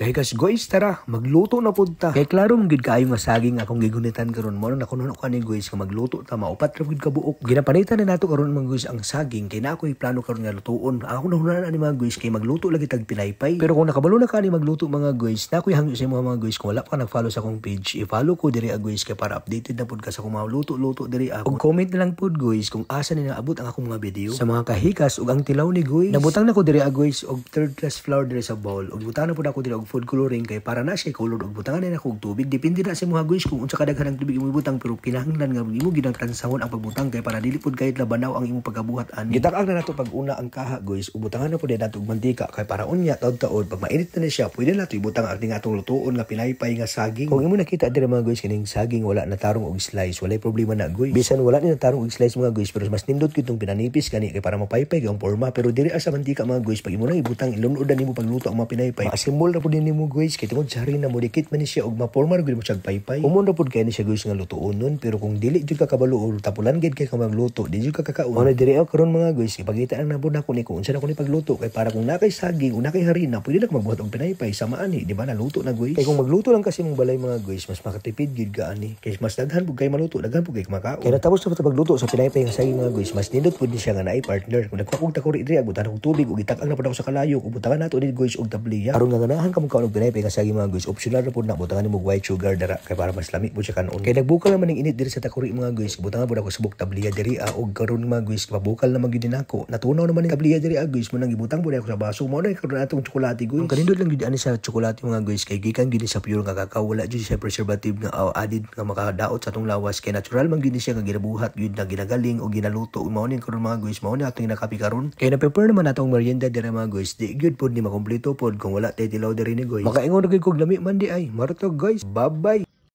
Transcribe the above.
Kay kas guys tara magluto na pud ta. Kay klaro mong gid kaayo nga saging akong gigunitan karon mo na kuno ko ani guys nga magluto ta maupat ra gid ka buok. Ginapanitan na nato karon mga guys ang saging kay na ako'y plano karon nga lutuon. Ako na hunan ani mga guys kay magluto lagi tag pinaypay. Pero kung nakabalo na ka ani magluto mga guys, na ako'y hangyo sa mga guys kung wala pa nag-follow sa akong page, i-follow ko diri guys kay para updated na pud ka sa akong mga luto-luto diri ako. Ug comment na lang pud guys kung asa ni naabot ang akong mga video. Sa mga kahikas ug ang tilaw ni guys. Nabutang na ko diri guys og third class flour diri sa bowl. Ug butang na pud ako diri og food coloring kay para na siya color og butangan na ako og tubig. Depende na sa mga guys kung unsa kadaghan ang tubig imong ibutang pero kinahanglan nga imo gid ang tansahon ang pagbutang kay para dili pud kahit labanaw ang imong pagkabuhat ani. Gitak-ak na nato pag una ang kaha guys ug butangan na pud nato og mantika kay para unya taud-taud pag mainit na siya pwede nato ibutang ang atong lutuon nga pinaypay nga saging. Kung imo nakita diri mga guys kining saging wala na tarong og slice, walay problema na guys. Bisan wala ni na tarong og slice mga guys pero mas nindot kitong pinanipis kani kay para mapaypay ang forma pero diri sa mantika mga guys pag imo na ibutang ilunod nimo pagluto ang mga pinaypay. Maasimol ra pud nimo guys kay tungod sa hari na mo dikit man ni siya og maporma gid mo siya paypay. Umon ra pud kay ni siya guys nga lutuon nun pero kung dili jud ka kabalo or tapulan gid kay ka magluto di jud ka kakaon. Ano diri karon mga guys ipakita na pud nako ni kung unsa na ko ni pagluto kay para kung nakay saging o nakay harina pwede na magbuhat og pinaypay sama ani di ba naluto na guys. Kay kung magluto lang kasi mong balay mga guys mas makatipid gid ka ani kay mas daghan pud kay maluto daghan pud kay makaon. Kay natapos na pagluto sa pinaypay nga saging mga guys mas nindot pud ni siya nga naay partner kung nagkakog takori diri agutan og tubig ug itak-ang na pud ako sa kalayo ug butangan nato ni guys og tabliya aron nga ganahan ka mo kaon og pinaypay nga saging mga guys optional ra pud na butangan nimo white sugar dara kay para mas lami pud siya kanon. Kay nagbukal naman ning init diri sa takori mga guys butangan pud ako subok tabliya diri og karon mga guys mabukal na magyud nako natunaw naman ning tabliya diri guys mo nang gibutang pud ako sa baso mo na karon atong tsokolate guys. Ang kanindot lang gid ani sa tsokolate mga guys kay gikan gid sa pure nga kakao wala jud siya preservative nga added nga makadaot sa atong lawas kay natural man gid siya nga ginabuhat gid na ginagaling o ginaluto mao ni karon mga guys mao ni atong nakapi karon. Kay na-prepare naman atong merienda diri mga guys di gyud pud ni makompleto pud kung wala tay tilaw diri ni guys. Makaingon gid kog lami man di ay. Maro to guys. Bye bye.